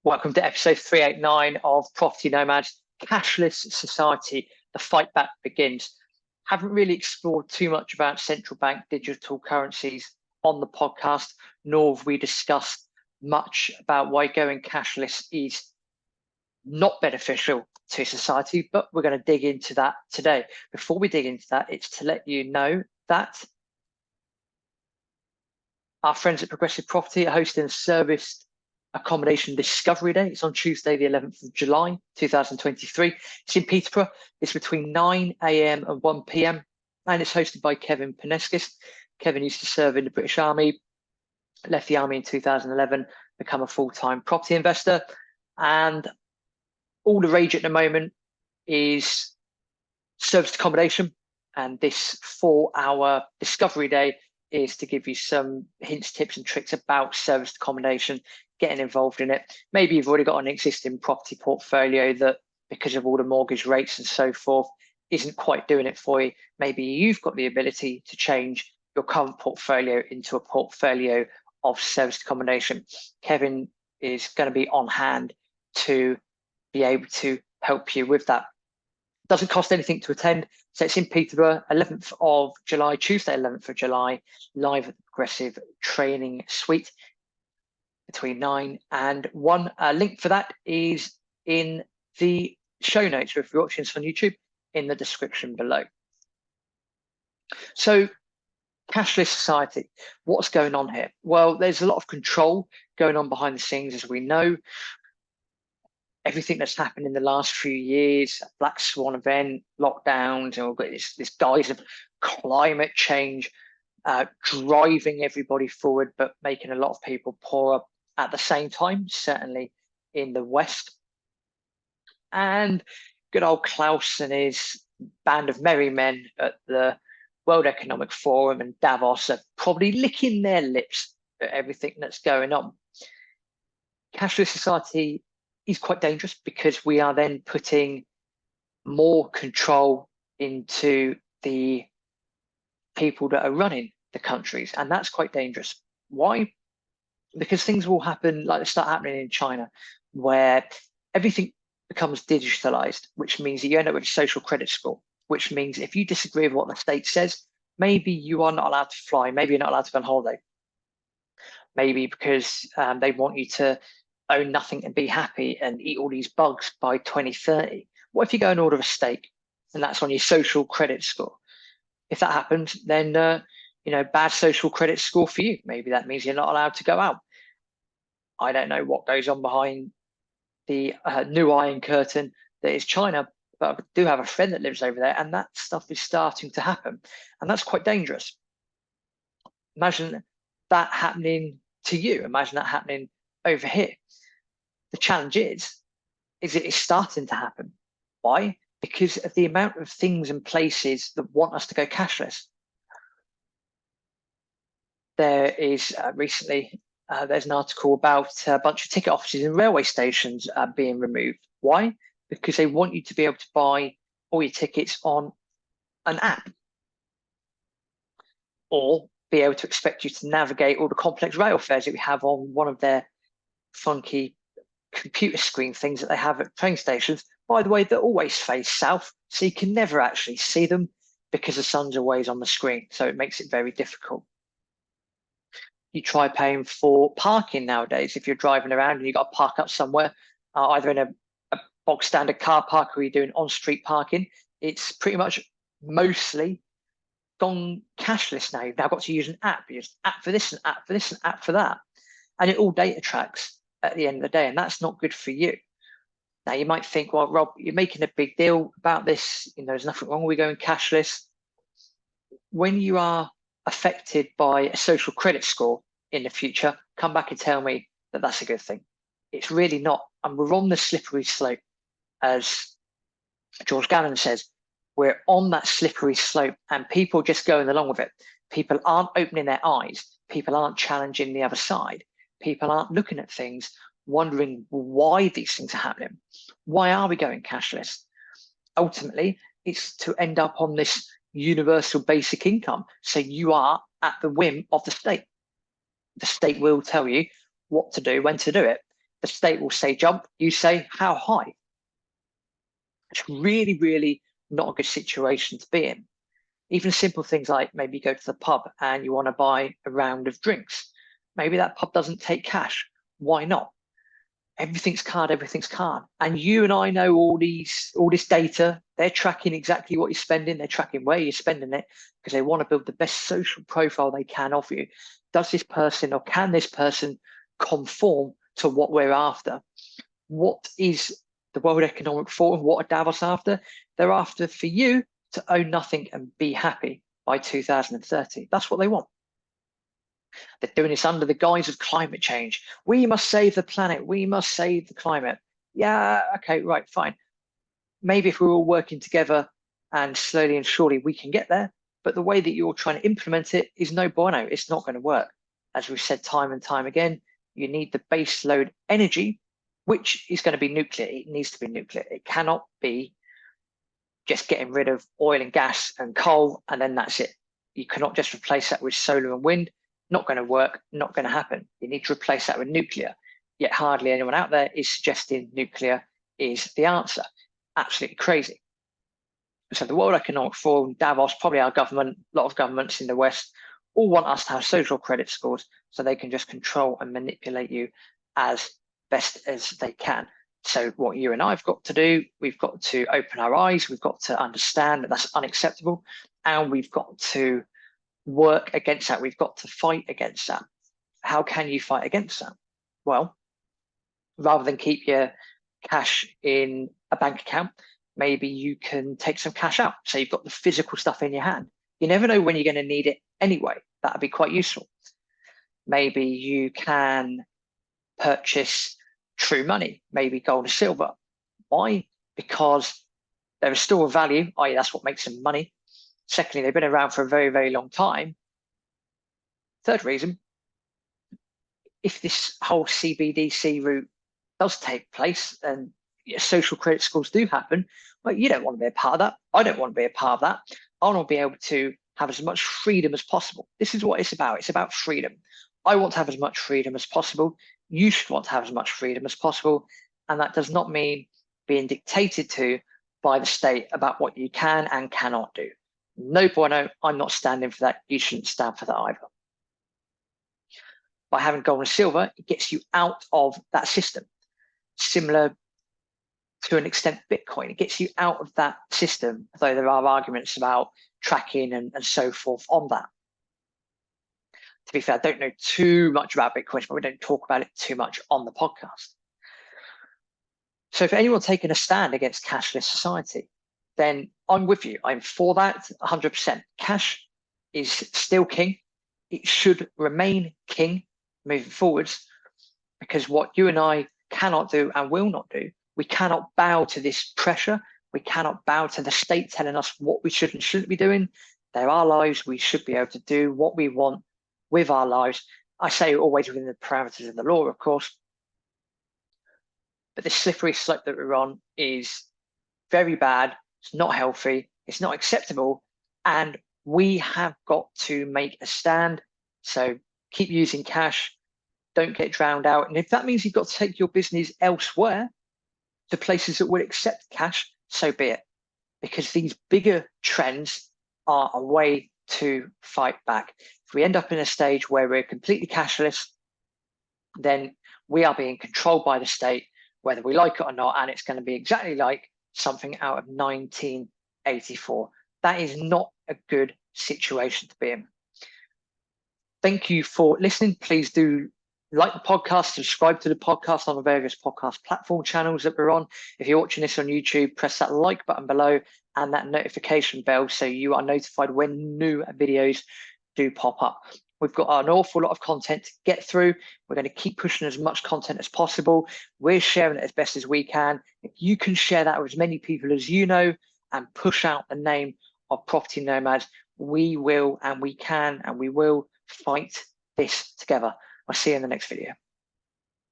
Welcome to episode 389 of Property Nomads, Cashless Society, the fight back begins. Haven't really explored too much about central bank digital currencies on the podcast, nor have we discussed much about why going cashless is not beneficial to society, but we're going to dig into that today. Before we dig into that, it's to let you know that our friends at Progressive Property are hosting a serviced accommodation discovery day. It's on Tuesday, the 11th of July, 2023. It's in Peterborough. It's between 9 a.m. and 1 p.m. And it's hosted by Kevin Peneskis. Kevin used to serve in the British Army, left the Army in 2011, become a full-time property investor. And all the rage at the moment is serviced accommodation. And this 4-hour discovery day is to give you some hints, tips and tricks about serviced accommodation, getting involved in it. Maybe you've already got an existing property portfolio that, because of all the mortgage rates and so forth, isn't quite doing it for you. Maybe you've got the ability to change your current portfolio into a portfolio of serviced accommodation. Kevin is going to be on hand to be able to help you with that. Doesn't cost anything to attend. So it's in Peterborough, 11th of July, Tuesday, 11th of July, live at the Progressive Training Suite between 9 and 1. Link for that is in the show notes, or if you're watching this on YouTube, in the description below. So cashless society, what's going on here? Well, there's a lot of control going on behind the scenes, as we know. Everything that's happened in the last few years, Black Swan event, lockdowns, and we've got this guise of climate change driving everybody forward, but making a lot of people poorer at the same time, certainly in the West. And good old Klaus and his band of merry men at the World Economic Forum and Davos are probably licking their lips at everything that's going on. Cashless society is quite dangerous because we are then putting more control into the people that are running the countries, and that's quite dangerous. Why? Because things will happen like they start happening in China, where everything becomes digitalized, which means that you end up with a social credit score, which means if you disagree with what the state says, maybe you are not allowed to fly, maybe you're not allowed to go on holiday, maybe because they want you to own nothing and be happy and eat all these bugs by 2030. What if you go and order a steak and that's on your social credit score? If that happens, then bad social credit score for you. Maybe that means you're not allowed to go out. I don't know what goes on behind the new Iron Curtain that is China, but I do have a friend that lives over there, and that stuff is starting to happen, and that's quite dangerous. Imagine that happening to you. Imagine that happening over here. The challenge is it is starting to happen. Why? Because of the amount of things and places that want us to go cashless. There is recently, there's an article about a bunch of ticket offices in railway stations being removed. Why? Because they want you to be able to buy all your tickets on an app, or be able to expect you to navigate all the complex rail fares that we have on one of their funky computer screen things that they have at train stations. By the way, they're always face south, so you can never actually see them because the sun's always on the screen, so it makes it very difficult. You try paying for parking nowadays. If you're driving around and you've got to park up somewhere, either in a bog standard car park or you're doing on-street parking, it's pretty much mostly gone cashless now. You've now got to use an app. You use an app for this, an app for this, an app for that. And it all data tracks at the end of the day, and that's not good for you. Now, you might think, well, Rob, you're making a big deal about this. There's nothing wrong with going cashless. When you are affected by a social credit score in the future, come back and tell me that that's a good thing. It's really not. And we're on the slippery slope. As George Gannon says, we're on that slippery slope and people are just going along with it. People aren't opening their eyes. People aren't challenging the other side. People aren't looking at things, wondering why these things are happening. Why are we going cashless? Ultimately, it's to end up on this universal basic income. So you are at the whim of the state. The state will tell you what to do, when to do it. The state will say jump, you say how high. It's really, really not a good situation to be in. Even simple things like maybe you go to the pub and you want to buy a round of drinks. Maybe that pub doesn't take cash. Why not? Everything's card, everything's card. And you and I know all this data. They're tracking exactly what you're spending. They're tracking where you're spending it because they want to build the best social profile they can of you. Does this person or can this person conform to what we're after? What is the World Economic Forum? What are Davos after? They're after for you to own nothing and be happy by 2030. That's what they want. They're doing this under the guise of climate change. We must save the planet. We must save the climate. Yeah, okay, right, fine. Maybe if we're all working together and slowly and surely we can get there, but the way that you're trying to implement it is no bueno. It's not going to work. As we've said time and time again, you need the base load energy, which is going to be nuclear. It needs to be nuclear. It cannot be just getting rid of oil and gas and coal, and then that's it. You cannot just replace that with solar and wind. Not going to work, not going to happen. You need to replace that with nuclear. Yet hardly anyone out there is suggesting nuclear is the answer. Absolutely crazy. So the World Economic Forum, Davos, probably our government, a lot of governments in the West, all want us to have social credit scores so they can just control and manipulate you as best as they can. So what you and I have got to do, we've got to open our eyes, we've got to understand that that's unacceptable, and we've got to work against that. We've got to fight against that. How can you fight against that? Well, rather than keep your cash in a bank account, maybe you can take some cash out. So you've got the physical stuff in your hand. You never know when you're going to need it anyway. That'd be quite useful. Maybe you can purchase true money, maybe gold or silver. Why? Because they're a store of value, i.e. that's what makes them money. Secondly, they've been around for a very, very long time. Third reason, if this whole CBDC route does take place and social credit scores do happen, well, you don't want to be a part of that. I don't want to be a part of that. I want to be able to have as much freedom as possible. This is what it's about. It's about freedom. I want to have as much freedom as possible. You should want to have as much freedom as possible. And that does not mean being dictated to by the state about what you can and cannot do. No bueno, I'm not standing for that. You shouldn't stand for that either. By having gold and silver, it gets you out of that system. Similar to an extent Bitcoin, it gets you out of that system, though there are arguments about tracking and so forth on that. To be fair, I don't know too much about Bitcoin, but we don't talk about it too much on the podcast. So for anyone taking a stand against cashless society, then I'm with you. I'm for that 100%. Cash is still king. It should remain king moving forwards, because what you and I cannot do and will not do, we cannot bow to this pressure. We cannot bow to the state telling us what we should and shouldn't be doing. They're our lives. We should be able to do what we want with our lives. I say always within the parameters of the law, of course. But the slippery slope that we're on is very bad. It's not healthy. It's not acceptable. And we have got to make a stand. So keep using cash. Don't get drowned out. And if that means you've got to take your business elsewhere to places that would accept cash, so be it. Because these bigger trends are a way to fight back. If we end up in a stage where we're completely cashless, then we are being controlled by the state, whether we like it or not, and it's going to be exactly like something out of 1984. That is not a good situation to be in. Thank you for listening. Please do like the podcast, subscribe to the podcast on the various podcast platform channels that we're on. If you're watching this on YouTube, press that like button below and that notification bell so you are notified when new videos do pop up. We've got an awful lot of content to get through. We're going to keep pushing as much content as possible. We're sharing it as best as we can. If you can share that with as many people as you know and push out the name of Property Nomads, we will and we can and we will fight this together. I'll see you in the next video.